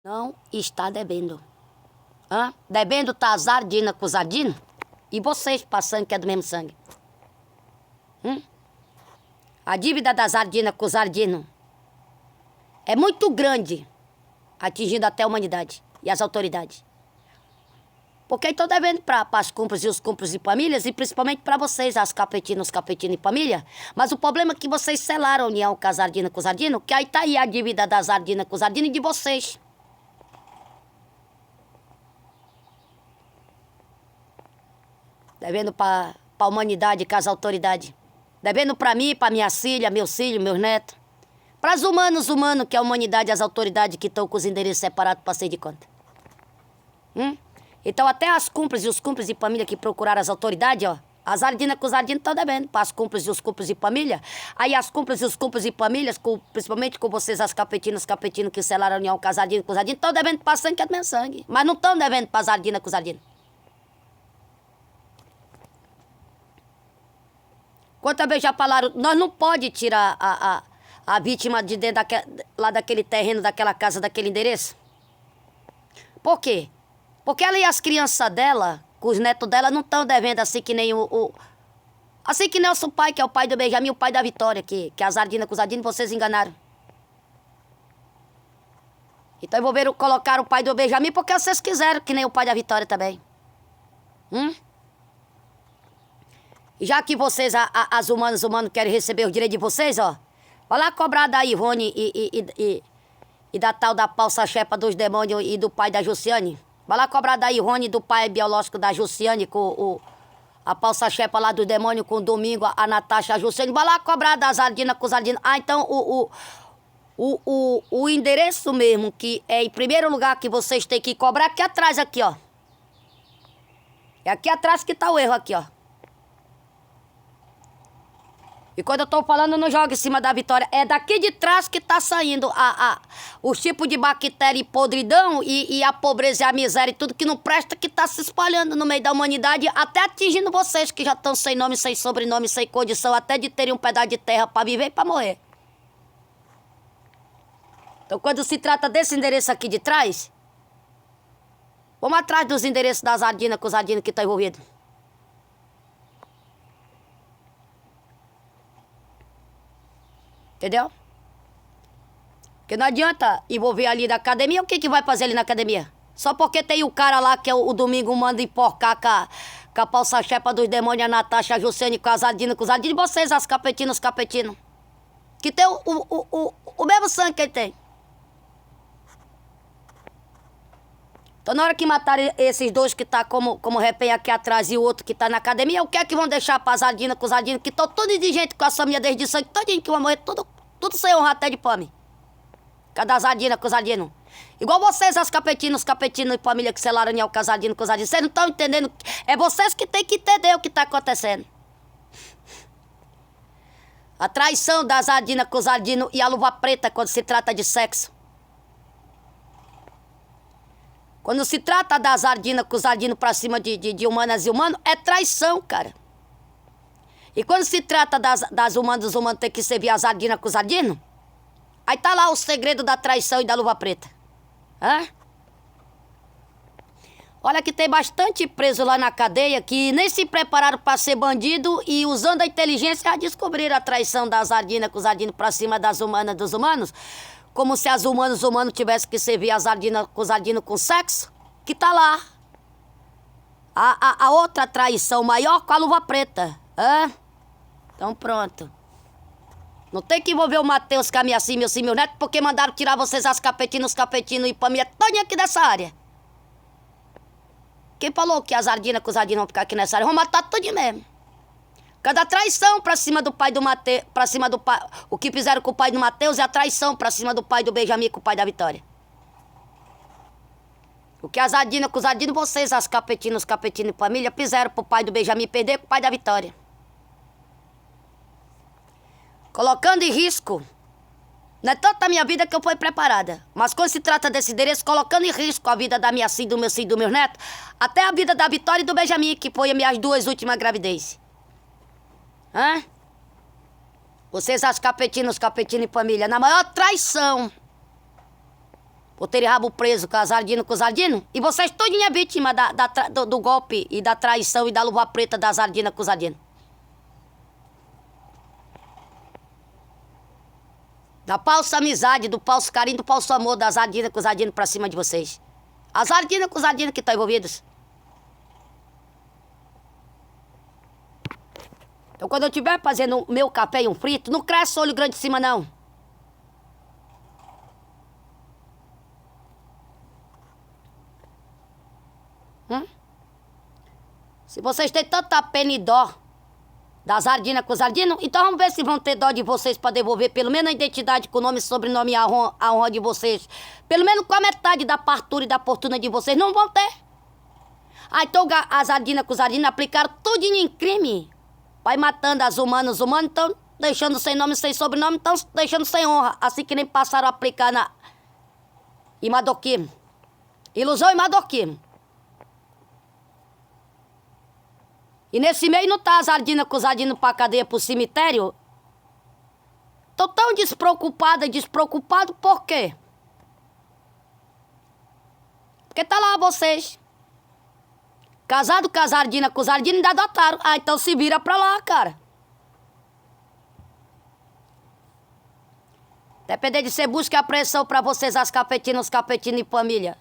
Não está devendo. Hã? Devendo tá Zardina com Zardino? E vocês passando que é do mesmo sangue. A dívida da Zardina com Zardino é muito grande, atingindo até a humanidade e as autoridades. Porque estão devendo para as cúmplices e os cúmplices e famílias, e principalmente para vocês, as capetinas, os capetinos e família. Mas o problema é que vocês selaram a união com a Zardina com o Zardino, que aí tá aí a dívida da Zardina com o Zardino e de vocês. Devendo para a humanidade, com as autoridades. Devendo para mim, para minha filha, meus filhos, meus netos. Para os humanos, que é a humanidade, as autoridades que estão com os endereços separados para ser de conta. Então até as cúmplices e os cúmplices de família que procuraram as autoridades, ó. A Zardina com o Zardino estão devendo para as cúmplices e os cúmplices de família. Aí as cúmplices e os cúmplices de famílias, principalmente com vocês, as capetinas, capetinos que selaram a união com a Zardina com o Zardino, estão devendo para sangue que é do meu sangue. Mas não estão devendo para a Zardina com o Zardino. Quantas vezes já falaram, nós não pode tirar a vítima de dentro lá daquele terreno, daquela casa, daquele endereço? Por quê? Porque ela e as crianças dela, com os netos dela, não estão devendo assim que nem assim que nem o seu pai, que é o pai do Benjamin, o pai da Vitória, que é a Zardina com o Zardino, vocês enganaram. Então envolveram, colocaram o pai do Benjamin porque vocês quiseram, que nem o pai da Vitória também. Já que vocês, as humanos querem receber os direitos de vocês, ó. Vai lá cobrar da Ivone e da tal da falsa chefa dos demônios e do pai da Jussiane. Vai lá cobrar da Ivone e do pai biológico da Jussiane com a falsa chefa lá do demônio com o Domingo, a Natasha, a Jussiane. Vai lá cobrar da Zardina com Zardina. Ah, então o endereço mesmo, que é em primeiro lugar que vocês têm que cobrar, aqui atrás, aqui, ó. É aqui atrás que tá o erro, aqui, ó. E quando eu tô falando, não joga em cima da Vitória. É daqui de trás que tá saindo os tipos de bactéria e podridão e a pobreza e a miséria e tudo que não presta, que tá se espalhando no meio da humanidade, até atingindo vocês que já estão sem nome, sem sobrenome, sem condição, até de terem um pedaço de terra para viver e para morrer. Então, quando se trata desse endereço aqui de trás, vamos atrás dos endereços da Zardina com o Zardino que tá envolvido. Entendeu? Porque não adianta envolver ali na academia. O que vai fazer ali na academia? Só porque tem o cara lá que é o Domingo manda emporcar com a falsa chefa dos demônios, a Natasha, a Jussiane, com a Zardina, com os Zardino. E vocês, as capetinas, os capetinos. Que tem o mesmo sangue que ele tem. Então na hora que matarem esses dois que tá como refém aqui atrás e o outro que tá na academia, o que é que vão deixar pra Zardina com os Zardino, que estão todos de gente com a família desde sangue, todinho que vão morrer, tudo sem honra até de fome. Cada Zardina com os Zardino. Igual vocês, as capetinos, capetinos e família que selaram o Zardino com os Zardino. Vocês não estão entendendo. É vocês que têm que entender o que tá acontecendo. A traição da Zardina com os Zardino e a luva preta quando se trata de sexo. Quando se trata da Zardina com o Zardino pra cima de humanas e humanos, é traição, cara. E quando se trata das humanas, os humanos têm que servir a Zardina com o Zardino, aí tá lá o segredo da traição e da luva preta. Olha que tem bastante preso lá na cadeia que nem se prepararam para ser bandido e usando a inteligência já descobriram a traição da Zardina com o Zardino pra cima das humanas dos humanos. Como se as humanas, os humanos tivessem que servir a Zardina com o Zardino com sexo, que tá lá. A outra traição maior com a luva preta. Então pronto. Não tem que envolver o Matheus, Camiaci, meu neto, porque mandaram tirar vocês as capetinas, os capetinos e família todinha aqui dessa área. Quem falou que as Zardina com os Zardino vão ficar aqui nessa área? Vão matar tudo mesmo. Cada traição pra cima do pai do Matheus, pra cima do pai. O que fizeram com o pai do Matheus é a traição pra cima do pai do Benjamin com o pai da Vitória. O que as Zardina com os Zardino, vocês, as capetinas, os capetinos e família, fizeram pro pai do Benjamin perder com o pai da Vitória. Colocando em risco. Não é tanto a minha vida que eu fui preparada. Mas quando se trata desse endereço, colocando em risco a vida da minha filha, do meu filho, do meu neto, até a vida da Vitória e do Benjamin, que foi as minhas duas últimas gravidez. Vocês, as capetinas, os capetinos e família, na maior traição. por terem rabo preso com as Ardinas, com os Ardinos. E vocês todinha vítima do golpe e da traição e da luva preta das Ardinas com os Ardinos. Da falsa amizade, do falso carinho, do falso amor das Ardinas com os Ardinos pra cima de vocês. As Ardinas com os Ardinos que estão envolvidos. Então quando eu estiver fazendo o meu café e um frito, não cresce olho grande em cima não. Se vocês têm tanta pena e dó das Ardinas com os Ardinos, então vamos ver se vão ter dó de vocês para devolver pelo menos a identidade com o nome, sobrenome e a honra de vocês. Pelo menos com a metade da fartura e da fortuna de vocês. Não vão ter. Ah, então as Ardinas com os Ardinos aplicaram tudinho em crime. Vai matando as humanas, os humanos estão deixando sem nome, sem sobrenome, estão deixando sem honra. Assim que nem passaram a aplicar na imadoquismo. Ilusão e madoquismo. E nesse meio não tá as Ardinas com os Ardinos pra cadeia, pro cemitério? Tô tão despreocupado por quê? Porque tá lá vocês. Casado com as Ardinas com os Ardinos ainda adotaram. Ah, então se vira pra lá, cara. Depender de ser busca e apreensão pra vocês, as cafetinas, os cafetinos e família.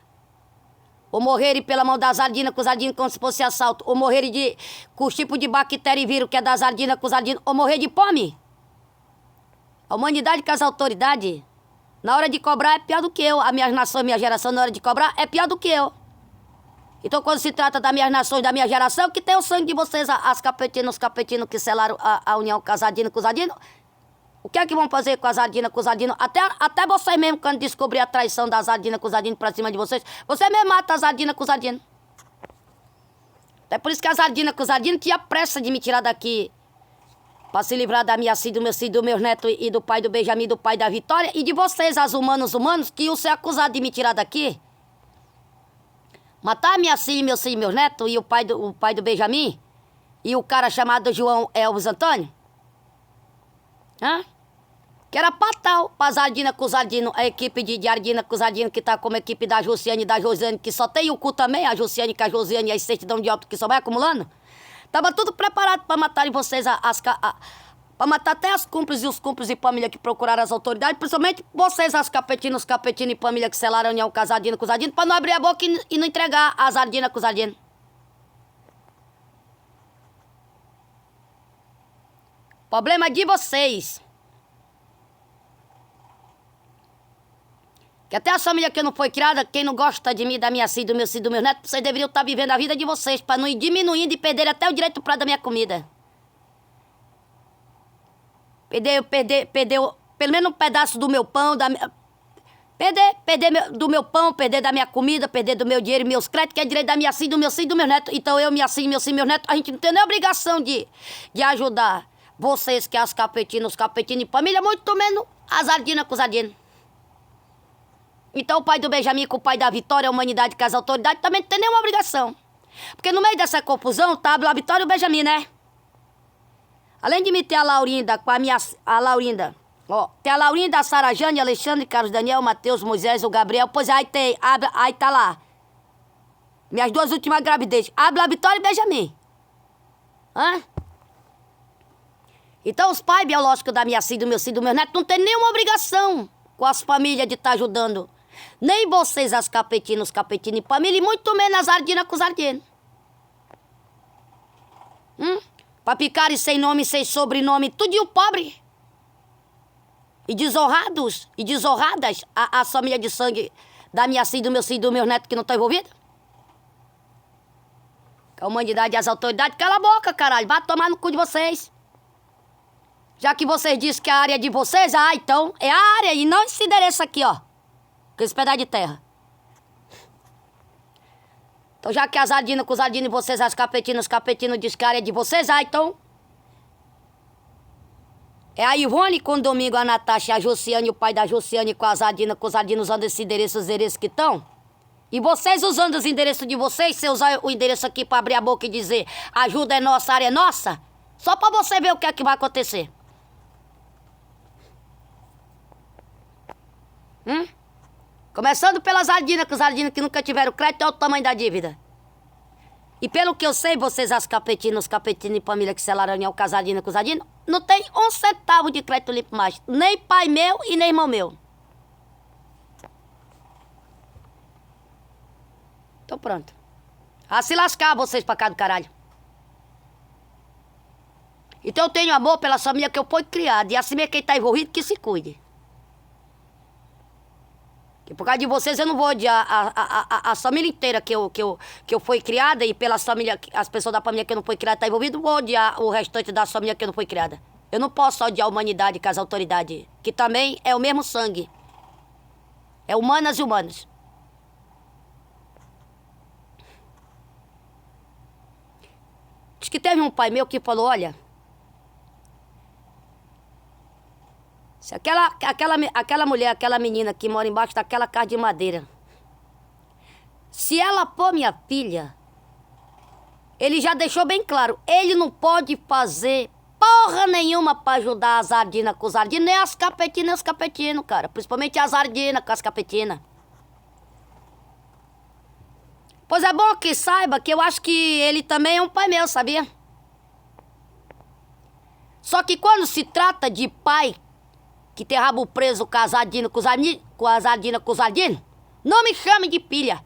Ou morrerem pela mão das Ardinas com os Ardinos como se fosse assalto. Ou morrerem com os tipos de bactéria e vírus que é das Ardinas com os Ardinos. Ou morrer de fome. A humanidade com as autoridades, na hora de cobrar é pior do que eu. A minha nação, minha geração, na hora de cobrar é pior do que eu. Então quando se trata das minhas nações, da minha geração, que tem o sangue de vocês, as cafetinas, os cafetinos que selaram a união com as Ardinas com os Ardinos. O que é que vão fazer com as Ardinas, com os Ardinos? Até vocês mesmo, quando descobrir a traição das Ardinas com os Ardinos pra cima de vocês, você mesmo mata as Ardinas com os Ardinos. É por isso que as Ardinas com os Ardinos tinham pressa de me tirar daqui pra se livrar da minha filha, do meu neto e do pai do Benjamin, do pai da Vitória, e de vocês, as humanos, que iam ser acusados de me tirar daqui. Matar a minha filha, meu neto e o pai do Benjamin, e o cara chamado João Elvis Antônio. Hã? Que era fatal para as Ardinas com os Ardinos, a equipe de Ardina com os Ardinos, que tá como a equipe da Josiane e da Josiane, que só tem o cu também, a Josiane com a Josiane e a certidão de óbito que só vai acumulando. Tava tudo preparado para matarem vocês, para matar até as cúmplices e os cúmplices e família que procuraram as autoridades, principalmente vocês, as cafetinas, os cafetinos e família que selaram a união com as Ardinas com os Ardinos, para não abrir a boca e não entregar as Ardinas com os Ardinos. Problema de vocês. Que até a família que não foi criada, quem não gosta de mim, da minha filha, do meu neto, vocês deveriam estar vivendo a vida de vocês, para não ir diminuindo e perder até o direito para da minha comida. Perder pelo menos um pedaço do meu pão, do meu pão, perder da minha comida, perder do meu dinheiro e meus créditos, que é direito da minha filha, do meu neto. Então eu, minha filha, meu neto, a gente não tem nem obrigação de ajudar vocês, que é as cafetinas, os cafetinos e família, muito menos as Ardinas com os Ardinos. Então o pai do Benjamin com o pai da Vitória, a humanidade com as autoridades, também não tem nenhuma obrigação. Porque no meio dessa confusão tá a Vitória e o Benjamin, né? Além de me ter a Laurinda com a Laurinda, ó, tem a Laurinda, a Sara Jane, Alexandre, Carlos Daniel, Matheus, Moisés, o Gabriel, pois aí tá lá. Minhas duas últimas gravidezes, a Vitória e Benjamin. Hã? Então os pais biológicos da minha filha, do meu neto, não tem nenhuma obrigação com as famílias de estar ajudando. Nem vocês, as cafetinas, os cafetinos e família, e muito menos as Ardinas com os Ardinos. Pra ficarem sem nome, sem sobrenome, tudinho pobre. E desonrados, e desonradas, a família de sangue da minha filha, do meu neto que não estão envolvidos. A humanidade e as autoridades, cala a boca, caralho, vai tomar no cu de vocês. Já que vocês dizem que a área é de vocês, então é a área e não esse endereço aqui, ó. Com esse pedaço de terra. Então já que as Ardinas com os Ardinos e vocês, as cafetinas, os cafetinos dizem que a área é de vocês, então... É a Ivone com o Domingo, a Natasha, a Josiane, o pai da Josiane com as Ardinas, com os Ardinos usando esse endereço, os endereços que estão. E vocês usando os endereços de vocês, você usar o endereço aqui para abrir a boca e dizer ajuda é nossa, área é nossa, só para você ver o que é que vai Começando pelas Ardinas, que os Ardinas que nunca tiveram crédito, olha o tamanho da dívida. E pelo que eu sei, vocês, as capetinas, os capetinos e família que selaram o Casadina com os Ardinas, não tem um centavo de crédito limpo mais. Nem pai meu e nem irmão meu. Então pronto. A se lascar vocês pra cá do caralho. Então eu tenho amor pela família que eu fui criado. E assim mesmo quem tá envolvido, que se cuide. Que por causa de vocês eu não vou odiar a família inteira que eu fui criada. E pelas famílias, as pessoas da família que eu não fui criada tá envolvido, vou odiar o restante da família que eu não fui criada. Eu não posso odiar a humanidade com as autoridades. Que também é o mesmo sangue. É humanas e humanos. Diz que teve um pai meu que falou, olha... Se aquela mulher, aquela menina que mora embaixo daquela casa de madeira, se ela for minha filha, ele já deixou bem claro, ele não pode fazer porra nenhuma pra ajudar as Ardinas com os Ardinos, nem as capetinas nem os capetinos, cara. Principalmente as Ardinas com as capetinas. Pois é bom que saiba que eu acho que ele também é um pai meu, sabia? Só que quando se trata de pai que tem rabo preso com as Ardinas com as Ardinas, não me chame de pilha.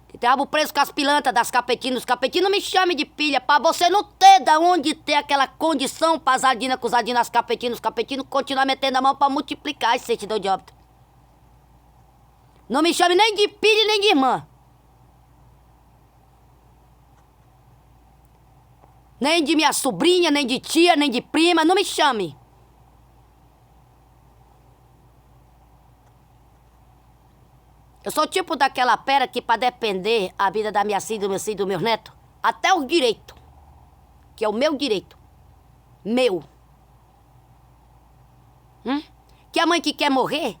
Que tem rabo preso com as pilantras das capetinas, os capetinos, não me chame de pilha, pra você não ter da onde ter aquela condição para as Ardinas com as capetinos, os capetinos continuar metendo a mão pra multiplicar esse certidão de óbito. Não me chame nem de pilha nem de irmã. Nem de minha sobrinha, nem de tia, nem de prima, não me chame. Eu sou tipo daquela pera que para depender a vida da minha filha, do meu filho, do meu neto, até o direito, que é o meu direito, meu. Que a mãe que quer morrer,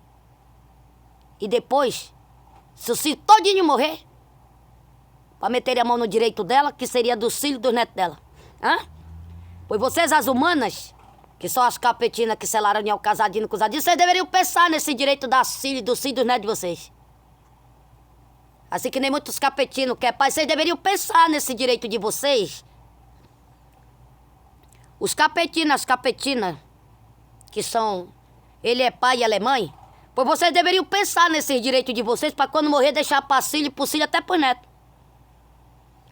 e depois, se o filho todinho morrer, para meter a mão no direito dela, que seria dos filhos dos netos dela. Pois vocês, as humanas, que são as capetinas que selaram o Casadino com os Ardinos, vocês deveriam pensar nesse direito das filhas, dos filhos dos netos de vocês. Assim que nem muitos capetinos querem pai, vocês deveriam pensar nesse direito de vocês. Os capetinos, as capetinas, que são... Ele é pai e ela é mãe, pois vocês deveriam pensar nesse direito de vocês para quando morrer deixar para filho, pro filho até pro neto.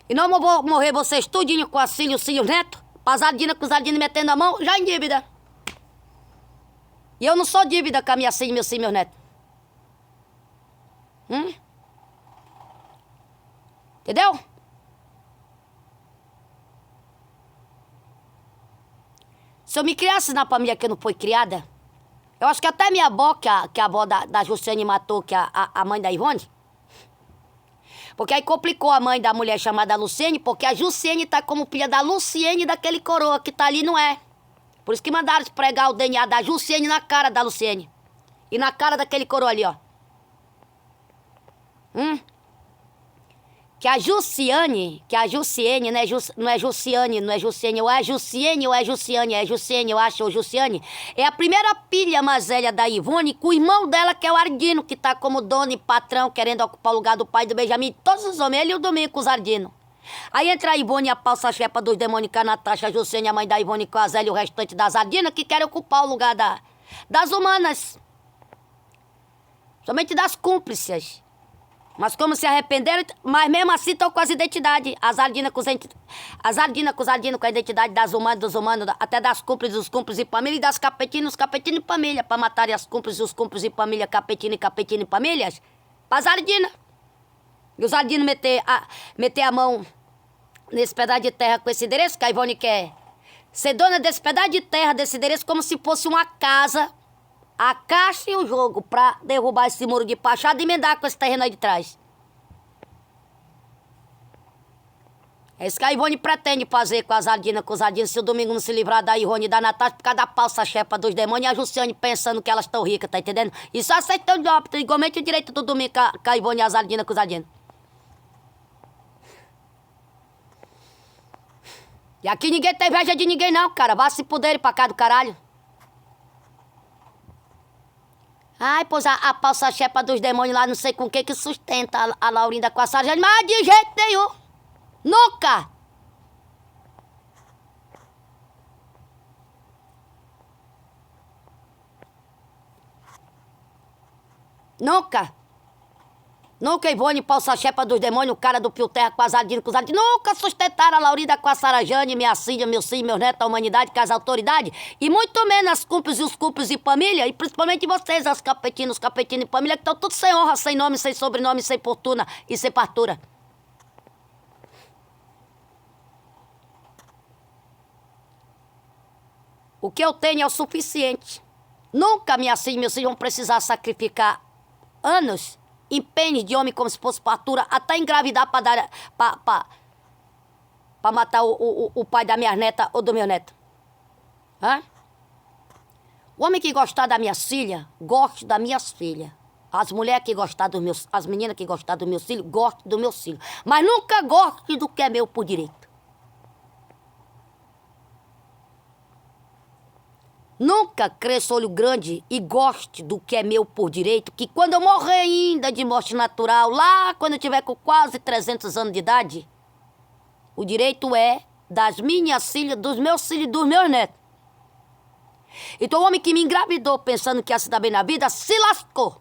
E não vou morrer vocês tudinho com as filhas, os filhos netos, para as Ardinas com os Ardinos metendo a mão, já em dívida. E eu não sou dívida com a minha filha, meus filhos, meus netos. Entendeu? Se eu me criasse na família que eu não fui criada, eu acho que até minha avó, que a avó da Jussiane matou, que a mãe da Ivone, porque aí complicou a mãe da mulher chamada Luciene, porque a Jussiane tá como filha da Luciene daquele coroa que tá ali, não é? Por isso que mandaram pregar o DNA da Jussiane na cara da Luciene. E na cara daquele coroa ali, ó. Que a Jussiane, não é Jussiane, não é Jussiane, ou é Jussiane, ou é Jussiane, é Jussiane, eu acho, ou Jussiane. É a primeira filha mais velha da Ivone, com o irmão dela, que é o Ardino, que tá como dono e patrão, querendo ocupar o lugar do pai do Benjamin, todos os homens, ele e o Domingo com os Ardinos. Aí entra a Ivone e a falsa-chefa dos demônios, que é a Natasha, a Jussiane, a mãe da Ivone, com a Zélia e o restante das Ardinas, que querem ocupar o lugar das humanas. Somente das cúmplices. Mas como se arrependeram, mas mesmo assim estão com as identidades. As Ardinas com os Ardinos com a identidade das humanas, dos humanos, até das cúmplices, dos cúmplices e família, e das capetinas, os capetinos e família, para matarem as cúmplices, os cúmplices e família, capetino e famílias, para as Ardinas. E os Ardinos meter a mão nesse pedaço de terra com esse endereço, que a Ivone quer ser dona desse pedaço de terra, desse endereço, como se fosse uma casa, a caixa e o jogo, pra derrubar esse muro de fachada e emendar com esse terreno aí de trás. É isso que a Ivone pretende fazer com as Ardinas, com os Ardinos, se o Domingo não se livrar da Ivone e da Natasha, por causa da falsa chefa dos demônios, e a Jussiane pensando que elas estão ricas, tá entendendo? E só aceitando de óbito, igualmente o direito do Domingo com a Ivone e as Ardinas, com os Ardinos. E aqui ninguém tem inveja de ninguém não, cara. Vá se puderem pra cá do caralho. Ai, pois a falsa chepa dos demônios lá, não sei com o que sustenta a Laurinda com a Sarjane, mas de jeito nenhum. Nunca. Nunca. Nunca Ivone, falsa chepa dos demônios, o cara do Pio Terra com a Zardino, nunca sustentaram a Laurinda com a Sarajane, minha filha, meus filhos, meus netos, a humanidade, com as autoridades, e muito menos as cúmplices e os cúmplices e família, e principalmente vocês, os capetinos e família, que estão tudo sem honra, sem nome, sem sobrenome, sem fortuna e sem fartura. O que eu tenho é o suficiente. Nunca minha filha e meus filhos vão precisar sacrificar anos em pênis de homem como se fosse fartura, até engravidar para matar o pai da minha neta ou do meu neto. Hã? O homem que gostar da minha filha, goste das minhas filhas. As mulheres que gostar dos meus... As meninas que gostar dos meus filhos, goste dos meus filhos. Mas nunca goste do que é meu por direito. Nunca cresça olho grande e goste do que é meu por direito, que quando eu morrer ainda de morte natural, lá quando eu tiver com quase 300 anos de idade, o direito é das minhas filhas, dos meus filhos e dos meus netos. Então o homem que me engravidou pensando que ia se dar bem na vida, se lascou.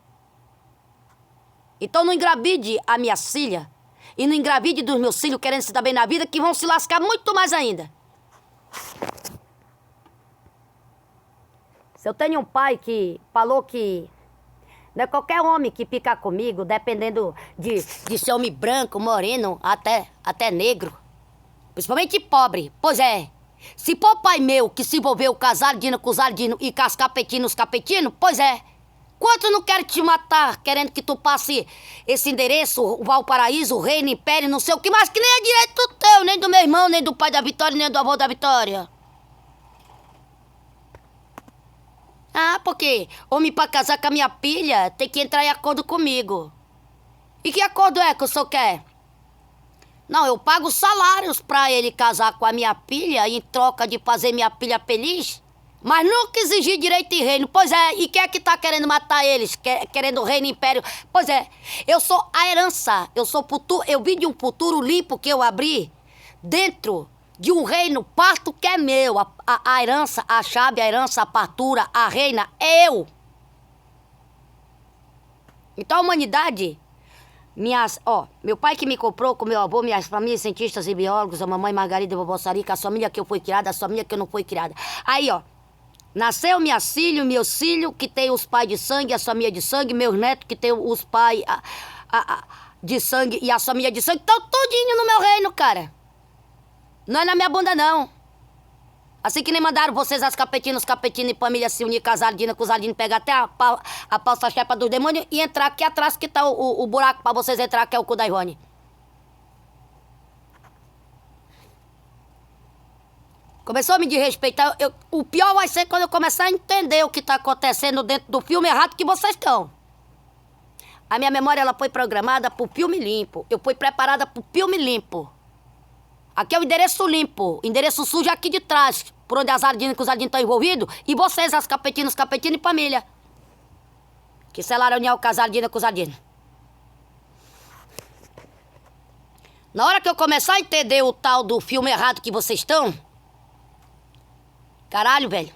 Então não engravide a minha filha e não engravide dos meus filhos querendo se dar bem na vida, que vão se lascar muito mais ainda. Se eu tenho um pai que falou que não é qualquer homem que fica comigo, dependendo de ser homem branco, moreno, até negro, principalmente pobre. Pois é, se for pai meu que se envolveu com as Ardino, com os Ardino e com as capetinos, pois é, quanto não quero te matar, querendo que tu passe esse endereço, o Valparaíso, o Reino, Império, não sei o que mais, que nem é direito teu, nem do meu irmão, nem do pai da Vitória, nem do avô da Vitória. Ah, porque homem pra casar com a minha filha tem que entrar em acordo comigo. E que acordo é que o senhor quer? Não, eu pago salários pra ele casar com a minha filha em troca de fazer minha filha feliz, mas nunca exigir direito e reino. Pois é, e quem é que tá querendo matar eles? Querendo reino e império? Pois é, eu sou a herança, eu vim de um futuro limpo que eu abri dentro de um reino parto que é meu. A herança, a chave, a herança, a partura, a reina, é eu. Então a humanidade, meu pai que me comprou com meu avô, minhas famílias, cientistas e biólogos, a mamãe Margarida e vovó Sarica, a família que eu fui criada, a família que eu não fui criada. Aí, nasceu minhas filhas, meus filhos, que tem os pais de sangue, a família de sangue, meus netos, que tem os pais de sangue e a família de sangue, estão tudinho no meu reino, cara. Não é na minha bunda, não. Assim que nem mandaram vocês, as capetinas e família se unir com as Ardinas, com os Ardinos, pegar até a falsa chepa dos demônios e entrar aqui atrás que tá o buraco pra vocês entrar, que é o cu da Ivone. Começou a me desrespeitar. O pior vai ser quando eu começar a entender o que tá acontecendo dentro do filme errado que vocês estão. A minha memória, ela foi programada pro filme limpo. Eu fui preparada pro filme limpo. Aqui é o endereço limpo, endereço sujo aqui de trás, por onde as Ardinas e os Ardinos estão envolvidos, e vocês, as capetinas e família, que selaram a união com as Ardinas e com os Ardinos. Na hora que eu começar a entender o tal do filme errado que vocês estão, caralho, velho,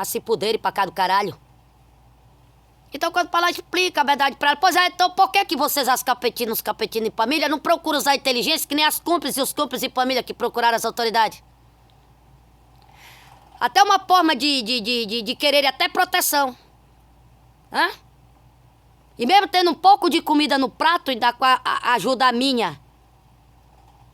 se puderem pra cá do caralho. Então, quando falar, explica a verdade pra ela. Pois é, então por que vocês, as capetinas e família, não procuram usar inteligência que nem as cúmplices e os cúmplices e família que procuraram as autoridades? Até uma forma de querer até proteção. Hã? E mesmo tendo um pouco de comida no prato e com a ajuda minha,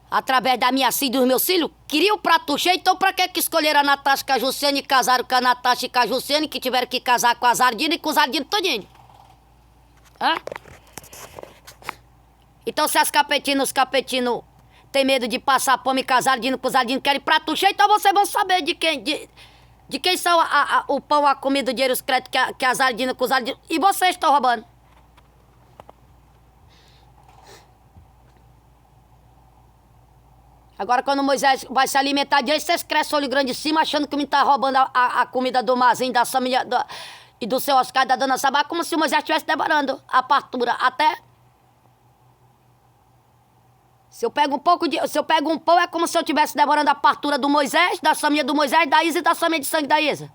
através da minha filha e dos meus filhos, queria o prato cheio, então pra que escolheram a Natasha com a Jussiane e casaram com a Natasha e com a Jussiane, que tiveram que casar com as Ardinas e com os Ardinos todinho? Hã? Então se as capetinas, os capetinos têm medo de passar fome e casar Ardino com os Ardinos, querem prato cheio, então vocês vão saber de quem são o pão, a comida, o dinheiro, os créditos que as Ardinas com os Ardinos, e vocês estão roubando. Agora, quando Moisés vai se alimentar direito, vocês crescem olho grande em cima, achando que me tá roubando a comida do mazinho, da família, e do seu Oscar e da dona Sabá como se o Moisés estivesse devorando a partura até... Se eu pego um pão, é como se eu estivesse devorando a partura do Moisés, da família do Moisés, da Isa e da família de sangue da Isa.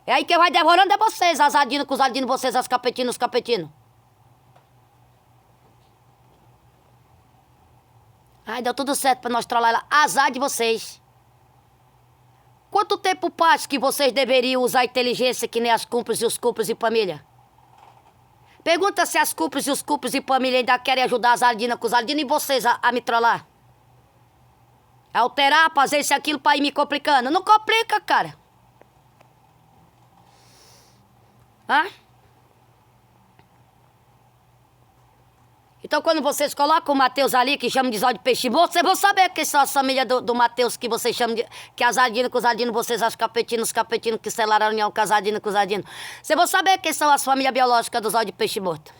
É aí quem vai devorando é vocês, as ardinas com os ardinos, vocês, as capetinas, os capetinos. Ai, deu tudo certo pra nós trollar ela. Azar de vocês. Quanto tempo passa que vocês deveriam usar a inteligência que nem as cúmplices e os cúmplices e família? Pergunta se as cúmplices e os cúmplices e família ainda querem ajudar as ardinas com os ardinos e vocês a me trollar. Alterar, fazer isso e aquilo pra ir me complicando. Não complica, cara. Hã? Então, quando vocês colocam o Mateus ali, que chamam de zóio de peixe morto, vocês vão saber quem são as famílias do Mateus, que vocês chamam de... Que as ardinas com os ardinos, vocês, os capetinos que selaram a união com as ardinas com os ardinos. Vocês vão saber quem são as famílias biológicas do zóio de peixe morto.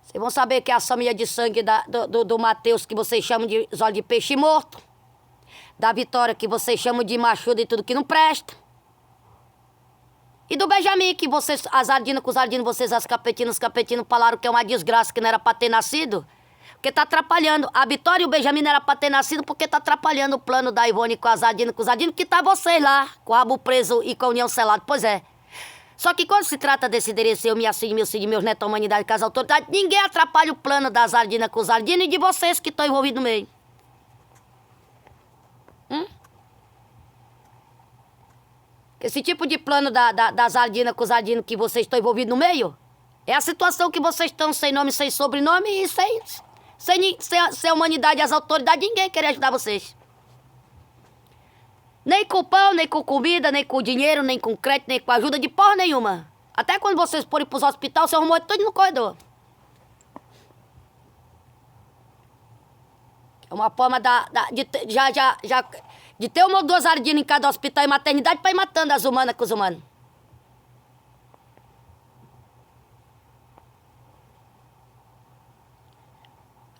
Vocês vão saber que é a família de sangue do Mateus, que vocês chamam de zóio de peixe morto. Da Vitória, que vocês chamam de machuda e tudo que não presta. E do Benjamin, que vocês, as ardinas com os ardinos, vocês, as capetinas, os capetinos, falaram que é uma desgraça, que não era pra ter nascido. Porque tá atrapalhando. A Vitória e o Benjamin não era pra ter nascido porque tá atrapalhando o plano da Ivone com as ardinas, que tá vocês lá, com o rabo preso e com a união selada. Pois é. Só que quando se trata desse endereço, eu, minha filha, meus filhos, meus netos, a humanidade, com as autoridades, ninguém atrapalha o plano das ardinas com os ardinos e de vocês que estão envolvidos no meio. Esse tipo de plano das ardinas com os ardinos que vocês estão envolvidos no meio, é a situação que vocês estão sem nome, sem sobrenome e sem humanidade e as autoridades, ninguém quer ajudar vocês. Nem com pão, nem com comida, nem com dinheiro, nem com crédito, nem com ajuda de porra nenhuma. Até quando vocês forem pros hospitais, vocês arrumam tudo no corredor. É uma forma de ter uma ou duas ardinas em cada hospital e maternidade para ir matando as humanas com os humanos.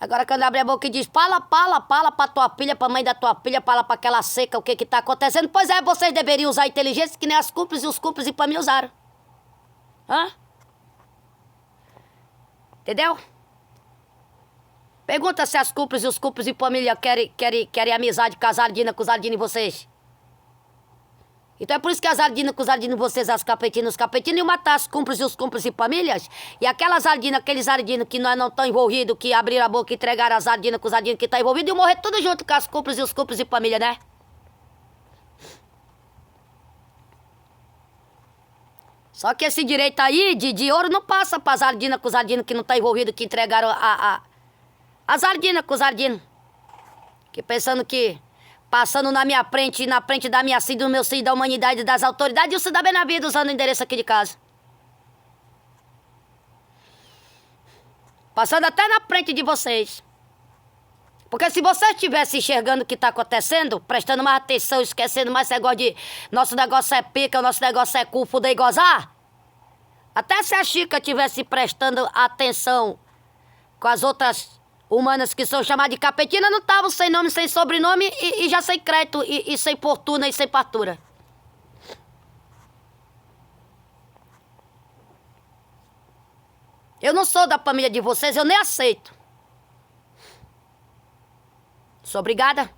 Agora quando abre a boca e diz, fala pra tua filha, pra mãe da tua filha, fala pra aquela seca o que tá acontecendo. Pois é, vocês deveriam usar a inteligência que nem as cúmplices e os cúmplices pra mim usaram. Hã? Entendeu? Pergunta se as cúmplices e os cúmplices e família querem amizade com as ardinas, e vocês. Então é por isso que as ardinas com os ardinos, vocês, as capetinas, os capetinos, iam matar as cúmplices e os cúmplices e famílias. E aquelas ardinas, aqueles ardinos que não estão envolvidos, que abriram a boca e entregaram as ardinas com os ardinos que estão envolvidos, iam morrer tudo junto com as cúmplices e os cúmplices e família, né? Só que esse direito aí de ouro não passa para as ardinas com os ardinos que não estão envolvidos, que entregaram as ardinas com os ardinos. Que pensando que passando na minha frente, na frente da minha filha, do meu filho, da humanidade e das autoridades, e o cidadão na vida usando o endereço aqui de casa. Passando até na frente de vocês. Porque se vocês estivessem enxergando o que está acontecendo, prestando mais atenção, esquecendo mais esse negócio de nosso negócio é pica, nosso negócio é cu, fuder e gozar, até se a Chica estivesse prestando atenção com as outras humanas que são chamadas de capetina, não estavam sem nome, sem sobrenome e já sem crédito e sem fortuna e sem fartura. Eu não sou da família de vocês, eu nem aceito. Sou obrigada.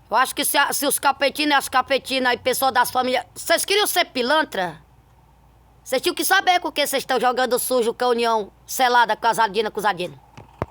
Eu acho que se os capetinos e as capetinas e pessoas das famílias... Vocês queriam ser pilantra? Vocês tinham que saber com que vocês estão jogando sujo com a união selada com as ardinas, com os ardinos.